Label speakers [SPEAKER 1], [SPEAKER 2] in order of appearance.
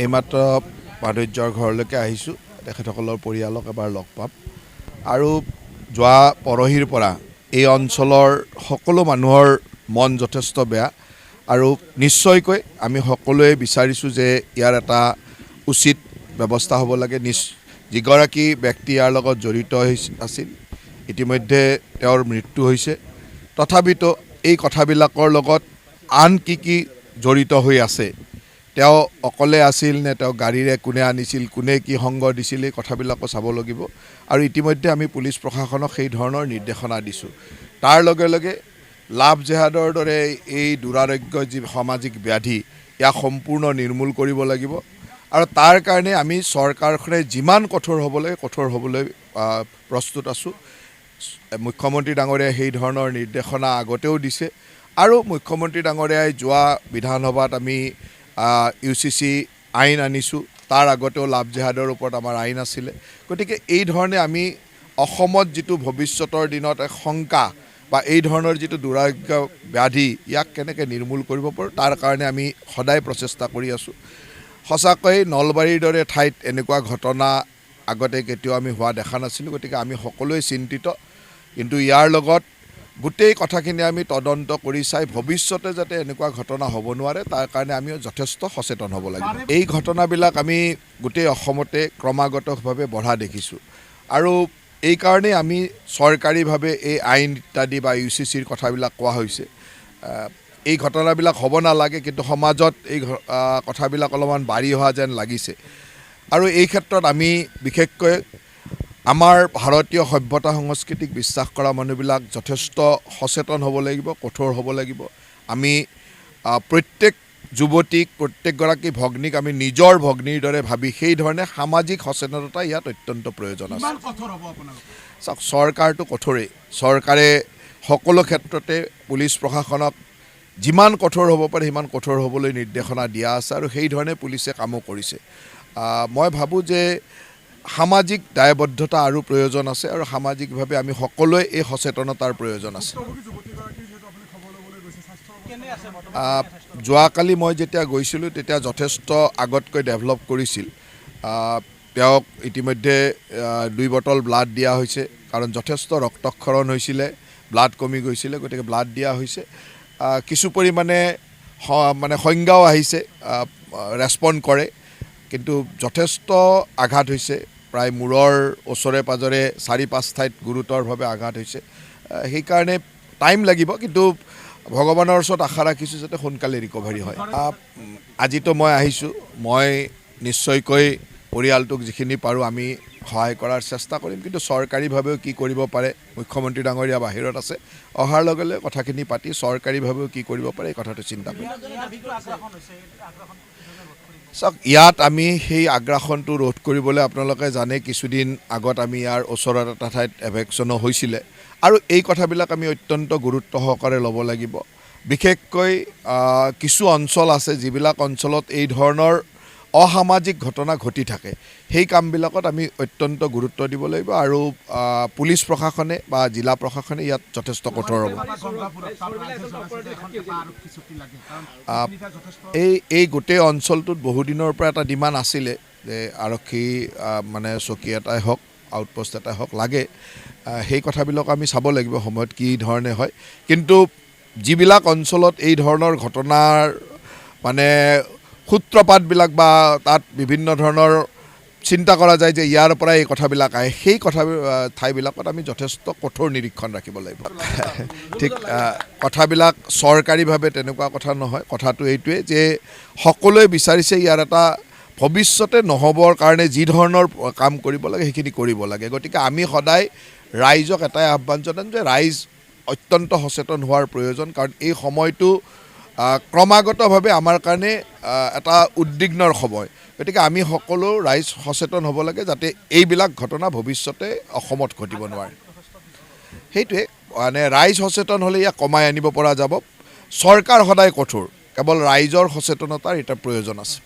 [SPEAKER 1] এইমাত্ৰ মাধুৰ্যৰ ঘৰলৈকে আহিছোঁ। তেখেতসকলৰ পৰিয়ালক এবাৰ লগ পাম আৰু যোৱা পৰহিৰ পৰা এই অঞ্চলৰ সকলো মানুহৰ মন যথেষ্ট বেয়া আৰু নিশ্চয়কৈ আমি সকলোৱে বিচাৰিছোঁ যে ইয়াৰ এটা উচিত ব্যৱস্থা হ'ব লাগে। যিগৰাকী ব্যক্তি ইয়াৰ লগত জড়িত আছিল ইতিমধ্যে তেওঁৰ মৃত্যু হৈছে। তথাপিতো এই কথাবিলাকৰ লগত আন কি জড়িত হৈ আছে, তেওঁ অকলে আছিল নে তেওঁ গাড়ীৰে কোনে আনিছিল, কোনে কি সংগ দিছিল, এই কথাবিলাকো চাব লাগিব আৰু ইতিমধ্যে আমি পুলিচ প্ৰশাসনক সেই ধৰণৰ নিৰ্দেশনা দিছোঁ। তাৰ লগে লগে লাভ জেহাদৰ দৰে এই দুৰাৰোগ্য যি সামাজিক ব্যাধি ইয়াক সম্পূৰ্ণ নিৰ্মূল কৰিব লাগিব আৰু তাৰ কাৰণে আমি চৰকাৰখনে যিমান কঠোৰ হ'ব লাগে কঠোৰ হ'বলৈ প্ৰস্তুত আছোঁ। মুখ্যমন্ত্ৰী ডাঙৰীয়াই সেই ধৰণৰ নিৰ্দেশনা আগতেও দিছে আৰু মুখ্যমন্ত্ৰী ডাঙৰীয়াই যোৱা বিধানসভাত আমি UCC আইন আনিছোঁ। তাৰ আগতেও লাভ জেহাদৰ ওপৰত আমাৰ আইন আছিলে। গতিকে এই ধৰণে আমি অসমত যিটো ভৱিষ্যতৰ দিনত এক শংকা বা এই ধৰণৰ যিটো দুৰাৰোগ্য ব্যাধি ইয়াক কেনেকৈ নিৰ্মূল কৰিব পাৰোঁ তাৰ কাৰণে আমি সদায় প্ৰচেষ্টা কৰি আছোঁ। সঁচাকৈ নলবাৰীৰ দৰে ঠাইত এনেকুৱা ঘটনা আগতে কেতিয়াও আমি হোৱা দেখা নাছিলোঁ। গতিকে আমি সকলোৱে চিন্তিত, কিন্তু ইয়াৰ লগত গোটেই কথাখিনি আমি তদন্ত কৰি চাই ভৱিষ্যতে যাতে এনেকুৱা ঘটনা হ'ব নোৱাৰে তাৰ কাৰণে আমি যথেষ্ট সচেতন হ'ব লাগিব। এই ঘটনাবিলাক আমি গোটেই অসমতে ক্ৰমাগতভাৱে বঢ়া দেখিছোঁ আৰু এইকাৰণেই আমি চৰকাৰীভাৱে এই আইন ইত্যাদি বা UCCৰ কথাবিলাক কোৱা হৈছে। এই ঘটনাবিলাক হ'ব নালাগে, কিন্তু সমাজত এই কথাবিলাক অলপমান বাঢ়ি অহা যেন লাগিছে আৰু এই ক্ষেত্ৰত আমি বিশেষকৈ আমাৰ ভাৰতীয় সভ্যতা সংস্কৃতিক বিশ্বাস কৰা মানুহবিলাক যথেষ্ট সচেতন হ'ব লাগিব, কঠোৰ হ'ব লাগিব। আমি প্ৰত্যেক যুৱতীক, প্ৰত্যেকগৰাকী ভগ্নীক আমি নিজৰ ভগ্নীৰ দৰে ভাবি সেই ধৰণে সামাজিক সচেতনতা ইয়াত অত্যন্ত প্ৰয়োজন আছে। চাওক, চৰকাৰটো কঠোৰেই। চৰকাৰে সকলো ক্ষেত্ৰতে পুলিচ প্ৰশাসনক যিমান কঠোৰ হ'ব পাৰে সিমান কঠোৰ হ'বলৈ নিৰ্দেশনা দিয়া আছে আৰু সেই ধৰণে পুলিচে কামো কৰিছে। মই ভাবোঁ যে সামাজিক দায়বদ্ধতা আৰু প্ৰয়োজন আছে আৰু সামাজিকভাৱে আমি সকলোৱে এই সচেতনতাৰ প্ৰয়োজন আছে। যোৱাকালি মই যেতিয়া গৈছিলোঁ তেতিয়া যথেষ্ট আগতকৈ ডেভেলপ কৰিছিল। তেওঁক ইতিমধ্যে 2 বটল ব্লাড দিয়া হৈছে, কাৰণ যথেষ্ট ৰক্তক্ষৰণ হৈছিলে, ব্লাড কমি গৈছিলে, গতিকে ব্লাড দিয়া হৈছে। কিছু পৰিমাণে সংজ্ঞাও আহিছে, ৰেছপণ্ড কৰে, কিন্তু যথেষ্ট আঘাত হৈছে। প্ৰায় মূৰৰ ওচৰে পাঁজৰে 4-5 ঠাইত গুৰুতৰভাৱে আঘাত হৈছে। সেইকাৰণে টাইম লাগিব, কিন্তু ভগৱানৰ ওচৰত আশা ৰাখিছোঁ যাতে সোনকালে ৰিকভাৰী হয়। আজিতো মই আহিছোঁ, মই নিশ্চয়কৈ পৰিয়ালটোক যিখিনি পাৰোঁ আমি সহায় কৰাৰ চেষ্টা কৰিম, কিন্তু চৰকাৰীভাৱেও কি কৰিব পাৰে, মুখ্যমন্ত্ৰী ডাঙৰীয়া বাহিৰত আছে, অহাৰ লগে লগে কথাখিনি পাতি চৰকাৰীভাৱেও কি কৰিব পাৰে এই কথাটো চিন্তা কৰিম। চাওক, ইয়াত আমি সেই আগ্ৰাসনটো ৰোধ কৰিবলৈ আপোনালোকে জানে কিছুদিন আগত আমি ইয়াৰ ওচৰত এটা ঠাইত এভেকশ্যনো হৈছিলে আৰু এই কথাবিলাক আমি অত্যন্ত গুৰুত্ব সহকাৰে ল'ব লাগিব। বিশেষকৈ কিছু অঞ্চল আছে যিবিলাক অঞ্চলত এই ধৰণৰ অসামাজিক ঘটনা ঘটি থাকে, সেই কামবিলাকত আমি অত্যন্ত গুৰুত্ব দিব লাগিব আৰু পুলিচ প্ৰশাসনে বা জিলা প্ৰশাসনে ইয়াত যথেষ্ট কঠোৰ হ'ব। এই গোটেই অঞ্চলটোত বহুদিনৰ পৰা এটা ডিমাণ্ড আছিলে যে আৰক্ষী চকী এটাই হওক, আউটপোষ্ট এটাই হওক লাগে। সেই কথাবিলাক আমি চাব লাগিব সময়ত কি ধৰণে হয়, কিন্তু যিবিলাক অঞ্চলত এই ধৰণৰ ঘটনাৰ সূত্ৰপাতবিলাক বা তাত বিভিন্ন ধৰণৰ চিন্তা কৰা যায় যে ইয়াৰ পৰা এই কথাবিলাক আহে, সেই ঠাইবিলাকত আমি যথেষ্ট কঠোৰ নিৰীক্ষণ ৰাখিব লাগিব। ঠিক কথাবিলাক চৰকাৰীভাৱে তেনেকুৱা কথা নহয়। কথাটো এইটোৱে যে সকলোৱে বিচাৰিছে ইয়াৰ এটা ভৱিষ্যতে নহ'বৰ কাৰণে যি ধৰণৰ কাম কৰিব লাগে সেইখিনি কৰিব লাগে। গতিকে আমি সদায় ৰাইজক এটাই আহ্বান জনাম যে ৰাইজ অত্যন্ত সচেতন হোৱাৰ প্ৰয়োজন, কাৰণ এই সময়টো ক্ৰমাগতভাৱে আমাৰ কাৰণে এটা উদ্বিগ্নৰ সময়। গতিকে আমি সকলো ৰাইজ সচেতন হ'ব লাগে যাতে এইবিলাক ঘটনা ভৱিষ্যতে অসমত ঘটিব নোৱাৰে। সেইটোৱে ৰাইজ সচেতন হ'লে ইয়াক কমাই আনিব পৰা যাব। চৰকাৰ সদায় কঠোৰ, কেৱল ৰাইজৰ সচেতনতাৰ এটা প্ৰয়োজন আছে।